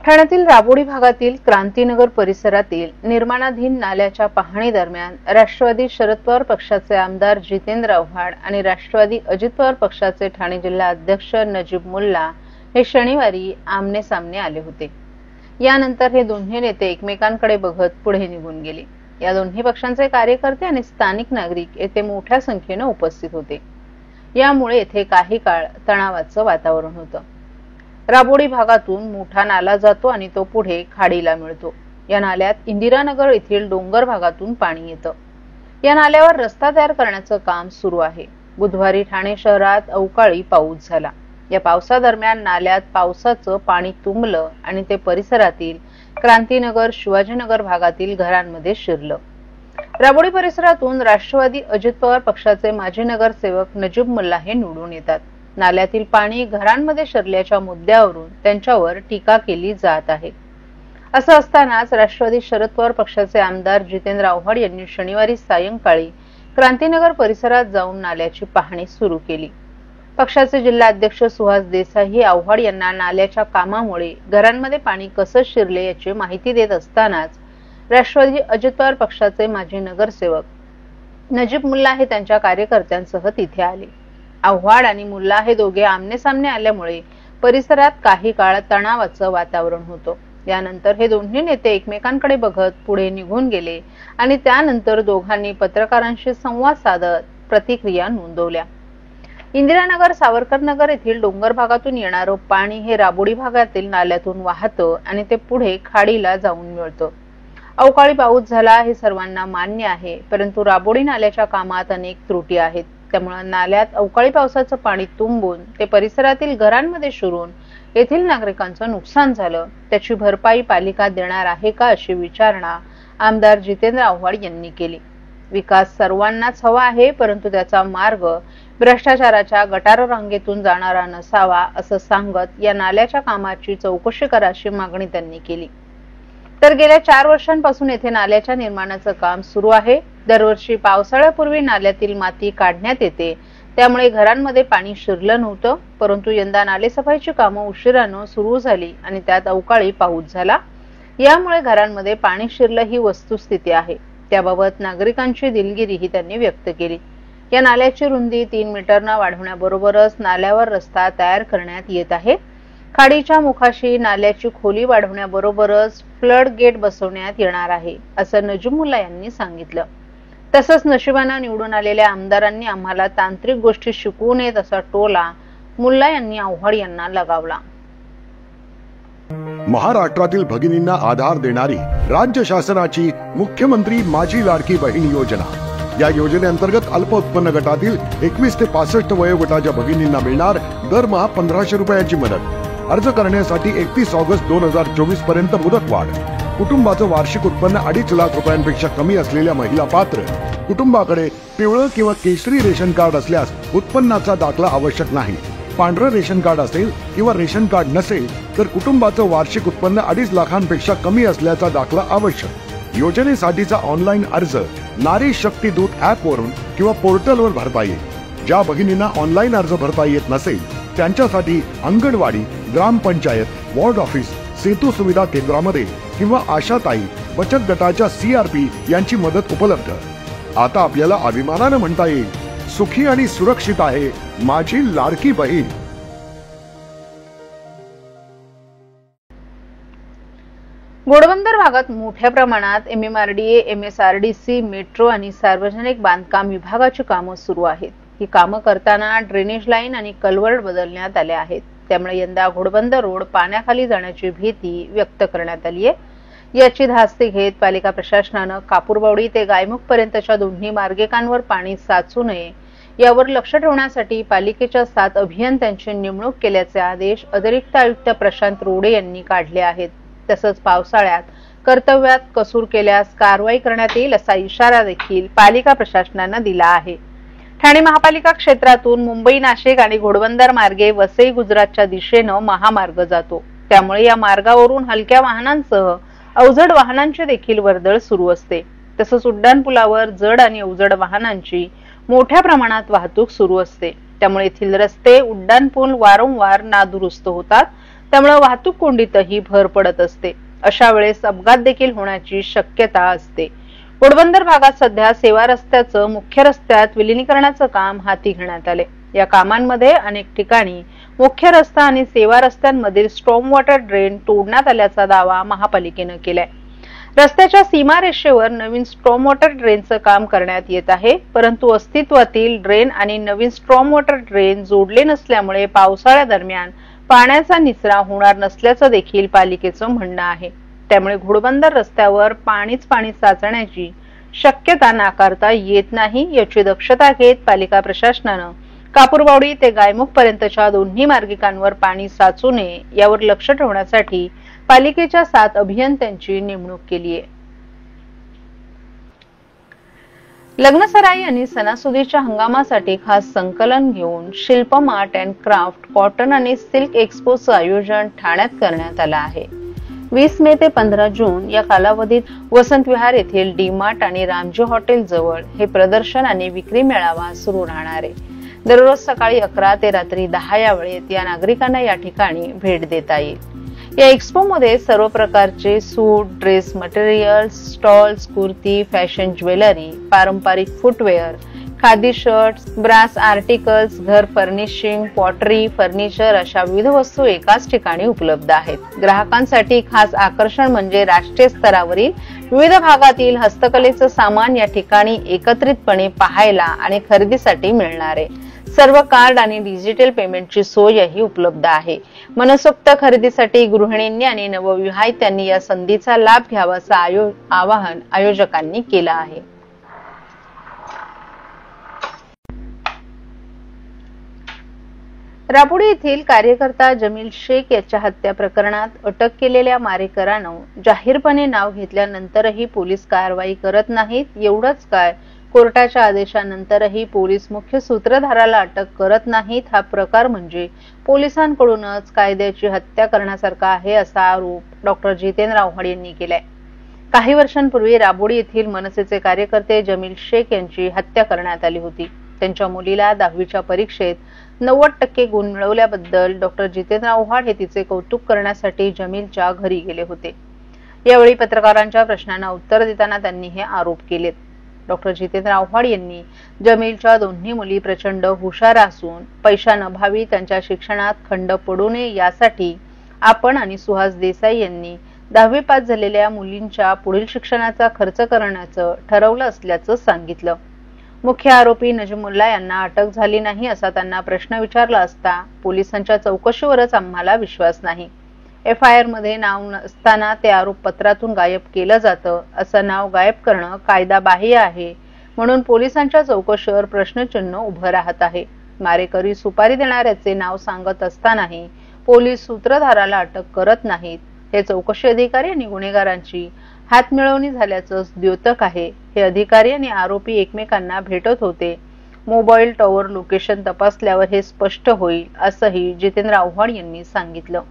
ठाण्यातील राबोडी भागातील क्रांतीनगर परिसरातील निर्माणाधीन नाल्याच्या पाहणी दरम्यान राष्ट्रवादी शरद पवार पक्षाचे आमदार जितेंद्र आव्हाड आणि राष्ट्रवादी अजित पवार पक्षाचे ठाणे जिल्हा अध्यक्ष नजीब मुल्ला हे शनिवारी आमने सामने आले होते। यानंतर हे दोन्ही नेते एकमेकांकडे बघत पुढे निघून गेले। या दोन्ही पक्षांचे कार्यकर्ते आणि स्थानिक नागरिक येथे मोठ्या संख्येने उपस्थित होते। यामुळे येथे काही काळ तणावाचं वातावरण होतं। राबोडी भागातून मोठा नाला जातो आणि तो पुढे खाडीला मिळतो। या नाल्यात इंदिरानगर येथील डोंगर भागातून पाणी येतं। या नाल्यावर रस्ता तयार करण्याचं काम सुरू आहे। बुधवारी ठाणे शहरात अवकाळी पाऊस झाला। या पावसादरम्यान नाल्यात पावसाचं पाणी तुंबलं आणि ते परिसरातील क्रांतीनगर शिवाजीनगर भागातील घरांमध्ये शिरलं। राबोडी परिसरातून राष्ट्रवादी अजित पवार पक्षाचे माजी नगरसेवक नजीब मुल्ला हे निवडून येतात। नाल्यातील पाणी घरांमध्ये शिरल्याच्या मुद्द्यावरून त्यांच्यावर टीका केली जात आहे। असं असतानाच राष्ट्रवादी शरद पवार पक्षाचे आमदार जितेंद्र आव्हाड यांनी शनिवारी सायंकाळी क्रांतीनगर परिसरात जाऊन नाल्याची पाहणी सुरू केली। पक्षाचे जिल्हा अध्यक्ष सुहास देसाई आव्हाड यांना नाल्याच्या कामामुळे घरांमध्ये पाणी कसं शिरले याची माहिती देत असतानाच राष्ट्रवादी अजित पवार पक्षाचे माजी नगरसेवक नजीब मुल्ला हे त्यांच्या कार्यकर्त्यांसह तिथे आले। आव्हाड आणि मुल्ला हे दोघे आमने सामने आल्यामुळे परिसरात काही काळ तणावाचं वातावरण होतं। यानंतर हे दोन्ही नेते एकमेकांकडे बघत पुढे निघून गेले आणि त्यानंतर दोघांनी पत्रकारांशी संवाद साधत प्रतिक्रिया नोंदवल्या। इंदिरानगर सावरकरनगर येथील डोंगर भागातून येणारं पाणी हे राबोडी भागातील नाल्यातून वाहतं आणि ते पुढे खाडीला जाऊन मिळतं। अवकाळी पाऊस झाला हे सर्वांना मान्य आहे, परंतु राबोडी नाल्याच्या कामात अनेक त्रुटी आहेत। त्यामुळे नाल्यात अवकाळी पावसाचं पाणी तुंबून ते परिसरातील घरांमध्ये शिरून येथील नागरिकांचं नुकसान झालं, त्याची भरपाई पालिका देणार आहे का अशी विचारणा आमदार जितेंद्र आव्हाड यांनी केली। विकास सर्वांनाच हवा आहे, परंतु त्याचा मार्ग भ्रष्टाचाराच्या गटार रांगेतून जाणारा नसावा असं सांगत या नाल्याच्या कामाची चौकशी करा अशी मागणी त्यांनी केली। तर गेल्या 4 वर्षांपासून येथे नाल्याच्या निर्माणाचं काम सुरू आहे। दरवर्षी पावसाळ्यापूर्वी नाल्यातील माती काढण्यात येते, त्यामुळे घरांमध्ये पाणी शिरलं नव्हतं, परंतु यंदा नालेसफाईची कामं उशिरानं सुरू झाली आणि त्यात अवकाळी पाऊस झाला। यामुळे घरांमध्ये पाणी शिरलं ही वस्तुस्थिती आहे। त्याबाबत नागरिकांची दिलगिरीही त्यांनी व्यक्त केली। या नाल्याची रुंदी 3 मीटरनं वाढवण्याबरोबरच नाल्यावर रस्ता तयार करण्यात येत आहे। खाडीच्या मुखाशी नाल्याची खोली वाढवण्याबरोबरच फ्लड गेट बसवण्यात येणार आहे असं नजीब मुल्ला यांनी सांगितलं। तसंच नशिबानं निवडून आलेल्या आमदारांनी आम्हाला तांत्रिक गोष्टी शिकवू नयेत असा टोला मुल्ला यांनी आव्हाड यांना लगावला। महाराष्ट्रातील भगिनींना आधार देणारी राज्य शासनाची मुख्यमंत्री माझी लाडकी बहीण योजना। या योजनेअंतर्गत अल्प उत्पन्न गटातील 21 ते 65 वयोगटाच्या भगिनींना मिळणार दरमहा 1500 रुपयाची मदत। अर्ज करण्यासाठी 31 ऑगस्ट 2024 पर्यंत मुदतवाढ। कुटुंबाचं वार्षिक उत्पन्न 2.5 लाख रुपयांपेक्षा कमी असलेल्या महिला पात्र। कुटुंबाकडे पिवळं किंवा केशरी रेशन कार्ड असल्यास उत्पन्नाचा दाखला आवश्यक नाही। पांढरं रेशन कार्ड असेल किंवा रेशन कार्ड नसेल तर कुटुंबाचं वार्षिक उत्पन्न 2.5 लाखांपेक्षा कमी असल्याचा दाखला आवश्यक। योजनेसाठीचा ऑनलाईन अर्ज नारी शक्ती दूत ऍप वरून किंवा पोर्टलवर भरता येईल। ज्या भगिनींना ऑनलाईन अर्ज भरता येत नसेल त्यांच्यासाठी अंगणवाडी, ग्रामपंचायत, वॉर्ड ऑफिस, सेतू सुविधा केंद्रामध्ये किंवा आशाताई बचत गटाच्या CRP यांची मदत उपलब्ध। आता आपल्याला अभिमानानं म्हणता येईल, सुखी आणि सुरक्षित आहे माझी लाडकी बहीण। घोडबंदर भागात मोठ्या प्रमाणात MMRDA, MSRDC, मेट्रो आणि सार्वजनिक बांधकाम विभागाची कामं सुरू आहेत। ही कामं करताना ड्रेनेज लाईन आणि कल्वर्ट बदलण्यात आले आहेत। त्यामुळे यंदा घोडबंदर रोड पाण्याखाली जाण्याची भीती व्यक्त करण्यात आली आहे। याची धास्ती घेत पालिका प्रशासनानं कापूरबावडी ते गायमुख पर्यंतच्या दोन्ही मार्गिकांवर पाणी साचू नये यावर लक्ष ठेवण्यासाठी पालिकेच्या 7 अभियंत्यांची नेमणूक केल्याचे आदेश अतिरिक्त आयुक्त प्रशांत रोडे यांनी काढले आहेत। तसंच पावसाळ्यात कर्तव्यात कसूर केल्यास कारवाई करण्यात येईल असा इशारा देखील पालिका प्रशासनानं दिला आहे। ठाणे महापालिका क्षेत्रातून मुंबई, नाशिक आणि घोडबंदर मार्गे वसई, गुजरातच्या दिशेनं महामार्ग जातो। त्यामुळे या मार्गावरून हलक्या वाहनांसह अवजड वाहनांची देखील वर्दळ सुरू असते। तसंच उड्डाणपुलावर जड आणि अवजड वाहनांची मोठ्या प्रमाणात वाहतूक सुरू असते। त्यामुळे येथील रस्ते, उड्डाणपूल वारंवार नादुरुस्त होतात। त्यामुळे वाहतूक कोंडीतही भर पडत असते. अशा वेळेस अपघात देखील होण्याची शक्यता असते. घोडबंदर भागात सध्या सेवा रस्त्याचं मुख्य रस्त्यात विलिनीकरणाचं काम हाती घेण्यात आले. या कामांमध्ये अनेक ठिकाणी मुख्य रस्ता आणि सेवा रस्त्यांमधील स्टॉर्म वॉटर ड्रेन तोडण्यात आल्याचा दावा महापालिकेनं केलाय. रस्त्याच्या सीमारेषेवर नवीन स्टॉर्म वॉटर ड्रेनचं काम करण्यात येत आहे, परंतु अस्तित्वातील ड्रेन आणि नवीन स्टॉर्म वॉटर ड्रेन जोडले नसल्यामुळे पावसाळ्यादरम्यान पाण्याचा निचरा होणार नसल्याचं देखील पालिकेचं म्हणणं आहे. त्यामुळे घोडबंदर रस्त्यावर पाणीच पाणी साचण्याची शक्यता नाकारता येत नाही. याची दक्षता घेत पालिका प्रशासनानं कापूरबावडी ते गायमुख पर्यंतच्या दोन्ही मार्गिकांवर पाणी साचू नये यावर लक्ष ठेवण्यासाठी पालिकेच्या 7 अभियंत्यांची नेमणूक केली आहे. लग्नसराई आणि सणासुदीच्या हंगामासाठी खास संकलन घेऊन शिल्पम आर्ट अँड क्राफ्ट कॉटन आणि सिल्क एक्स्पोचं आयोजन ठाण्यात करण्यात आलं आहे. 20 मे ते 15 जून या कालावधीत वसंत विहार येथील डी-मार्ट आणि रामजी हॉटेल जवळ हे प्रदर्शन आणि विक्री मेळावा सुरू राहणार आहे. दररोज सकाळी 11 ते रात्री 10 या वेळेत या नागरिकांना या ठिकाणी भेट देता येईल. या एक्स्पो मध्ये सर्व प्रकारचे suit, dress materials, stalls, kurti, fashion jewellery, पारंपरिक footwear, khadi shirts, brass articles, घर फर्निशिंग, पॉटरी, फर्निचर अशा विविध वस्तू एकाच ठिकाणी उपलब्ध आहेत. ग्राहकांसाठी खास आकर्षण म्हणजे राष्ट्रीय स्तरावरील विविध भागातील हस्तकलेचं सामान या ठिकाणी एकत्रितपणे पाहायला आणि खरेदीसाठी मिळणार आहे. सर्व कार्ड आणि डिजिटल पेमेंटची सोयही उपलब्ध आहे. मनसोक्त खरेदीसाठी गृहिणींनी आणि नवविवाहितांनी या संधीचा लाभ घ्यावाचं आवाहन आयोजकांनी केलं आहे. रापुडी येथील कार्यकर्ता जमील शेख याच्या हत्या प्रकरणात अटक केलेल्या मारेकरानं जाहीरपणे नाव घेतल्यानंतरही पोलीस कारवाई करत नाहीत. एवढंच काय, कोर्टाच्या आदेशानंतरही पोलीस मुख्य सूत्रधाराला अटक करत नाहीत. हा प्रकार म्हणजे पोलिसांकडूनच कायद्याची हत्या करण्यासारखा आहे असा आरोप डॉक्टर जितेंद्र आव्हाड यांनी केलाय. काही वर्षांपूर्वी राबोडी येथील मनसेचे कार्यकर्ते जमील शेख यांची हत्या करण्यात आली होती. त्यांच्या मुलीला 10वीच्या परीक्षेत 90% गुण मिळवल्याबद्दल डॉक्टर जितेंद्र आव्हाड हे तिचे कौतुक करण्यासाठी जमीलच्या घरी गेले होते. यावेळी पत्रकारांच्या प्रश्नांना उत्तर देताना त्यांनी हे आरोप केलेत. डॉक्टर जितेंद्र आव्हाड यांनी जमीलच्या दोन्ही मुली प्रचंड हुशार असून पैशांअभावी त्यांच्या शिक्षणात खंड पडू नये यासाठी आपण आणि सुहास देसाई यांनी 10वी पास झालेल्या मुलींच्या पुढील शिक्षणाचा खर्च करण्याचं ठरवलं असल्याचं सांगितलं. मुख्य आरोपी नजमुल्ला यांना अटक झाली नाही असा त्यांना प्रश्न विचारला असता पोलिसांच्या चौकशीवरच आम्हाला विश्वास नाही. FIR मध्ये नाव नसताना ते आरोप पत्रातून गायब केलं जातं. असं नाव गायब करणं कायदाबाह्य आहे म्हणून पोलिसांच्या चौकशीवर प्रश्नचिन्ह उभं राहत आहे. मारेकरी सुपारी देणाऱ्याचे नाव सांगत असतानाही पोलीस सूत्रधाराला अटक करत नाहीत. हे चौकशी अधिकारी आणि गुन्हेगारांची हातमिळवणी झाल्याचं द्योतक आहे. हे अधिकारी आणि आरोपी एकमेकांना भेटत होते. मोबाईल टॉवर लोकेशन तपासल्यावर हे स्पष्ट होईल असंही जितेंद्र आव्हाड यांनी सांगितलं.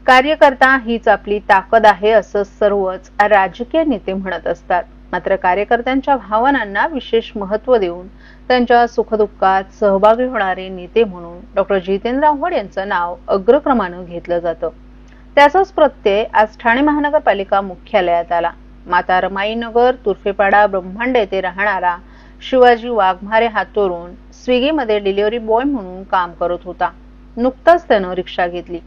कार्यकर्ता हीच आपली ताकद आहे असं सर्वच राजकीय नेते म्हणत असतात. मात्र कार्यकर्त्यांच्या भावनांना विशेष महत्त्व देऊन त्यांच्या सुखदुःखात सहभागी होणारे नेते म्हणून डॉक्टर जितेंद्र आव्हाड यांचं नाव अग्रक्रमानं घेतलं जातं. त्याचाच प्रत्यय आज ठाणे महानगरपालिका मुख्यालयात आला. माता रमाई नगर तुर्फेपाडा ब्रह्मांड येथे राहणारा शिवाजी वाघमारे हातोरून स्विगीमध्ये डिलिव्हरी बॉय म्हणून काम करत होता. नुकताच त्यानं रिक्षा घेतली.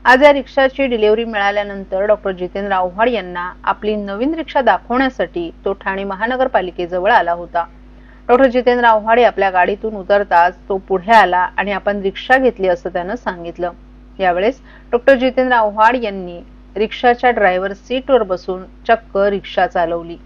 आज या रिक्षाची डिलिव्हरी मिळाल्यानंतर डॉक्टर जितेंद्र आव्हाड यांना आपली नवीन रिक्षा दाखवण्यासाठी तो ठाणे महानगरपालिकेजवळ आला होता. डॉक्टर जितेंद्र आव्हाड आपल्या गाडीतून उतरताच तो पुढे आला आणि आपण रिक्षा घेतली असं त्यानं सांगितलं. यावेळेस डॉक्टर जितेंद्र आव्हाड यांनी रिक्षाच्या ड्रायव्हर सीटवर बसून चक्क रिक्षा चालवली.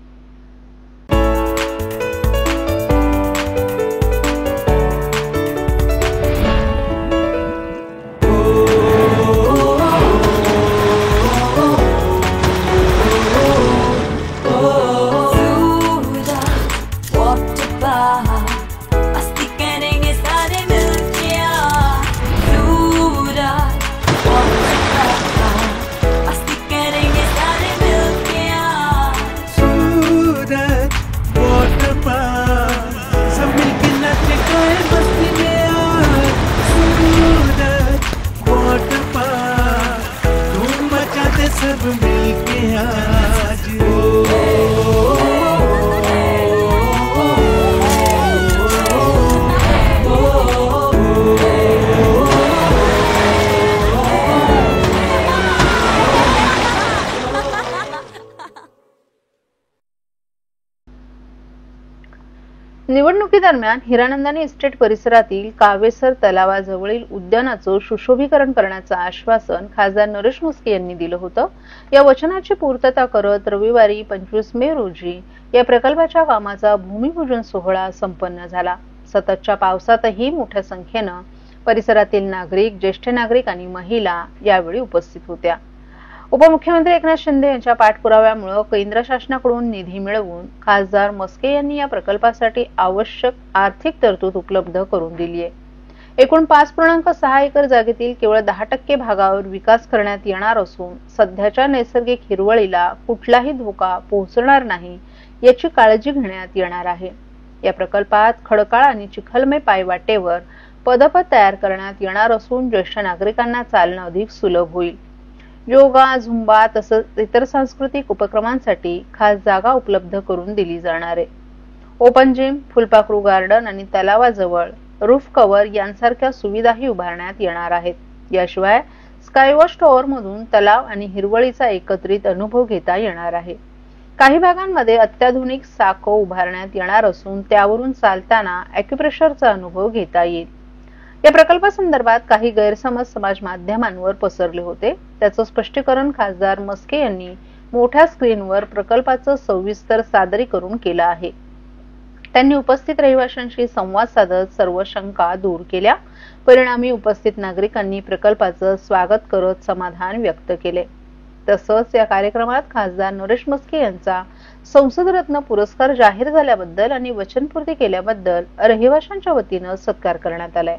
सब मिलके आज निवडणुकीदरम्यान हिरानंदानी इस्टेट परिसरातील कावेसर तलावाजवळील उद्यानाचं सुशोभीकरण करण्याचं आश्वासन खासदार नरेश म्हस्के यांनी दिलं होतं. या वचनाची पूर्तता करत रविवारी 25 मे रोजी या प्रकल्पाच्या कामाचा भूमिपूजन सोहळा संपन्न झाला. सततच्या पावसातही मोठ्या संख्येनं परिसरातील नागरिक, ज्येष्ठ नागरिक आणि महिला यावेळी उपस्थित होत्या. उपमुख्यमंत्री एकनाथ शिंदे यांच्या पाठपुराव्यामुळे केंद्र शासनाकडून निधी मिळवून खासदार म्हस्के यांनी या प्रकल्पासाठी आवश्यक आर्थिक तरतूद उपलब्ध करून दिली आहे. एकूण 5.6 एकर जागेतील केवळ 10% भागावर विकास करण्यात येणार असून सध्याच्या नैसर्गिक हिरवळीला कुठलाही धोका पोहोचणार नाही याची काळजी घेण्यात येणार आहे. या प्रकल्पात खडकाळ आणि चिखलमय पायवाटेवर पदपथ तयार करण्यात येणार असून ज्येष्ठ नागरिकांना चालणं अधिक सुलभ होईल. योगा, झुंबा तसंच इतर सांस्कृतिक उपक्रमांसाठी खास जागा उपलब्ध करून दिली जाणार आहे. ओपन जिम, फुलपाखरू गार्डन आणि तलावाजवळ रूफ कव्हर यांसारख्या सुविधाही उभारण्यात येणार आहेत. याशिवाय स्कायवॉच टॉवर मधून तलाव आणि हिरवळीचा एकत्रित अनुभव घेता येणार आहे. काही भागांमध्ये अत्याधुनिक साको उभारण्यात येणार असून त्यावरून चालताना ॲक्युप्रेशरचा अनुभव घेता येईल. या प्रकल्पासंदर्भात काही गैरसमज समाज माध्यमांवर पसरले होते. त्याचं स्पष्टीकरण खासदार म्हस्के यांनी मोठ्या स्क्रीनवर प्रकल्पाचं सविस्तर सादरीकरण केलं आहे. त्यांनी उपस्थित रहिवाशांशी संवाद साधत सर्व शंका दूर केल्या. परिणामी उपस्थित नागरिकांनी प्रकल्पाचं स्वागत करत समाधान व्यक्त केले. तसंच या कार्यक्रमात खासदार नरेश म्हस्के यांचा संसद रत्न पुरस्कार जाहीर झाल्याबद्दल आणि वचनपूर्ती केल्याबद्दल रहिवाशांच्या वतीनं सत्कार करण्यात आलाय.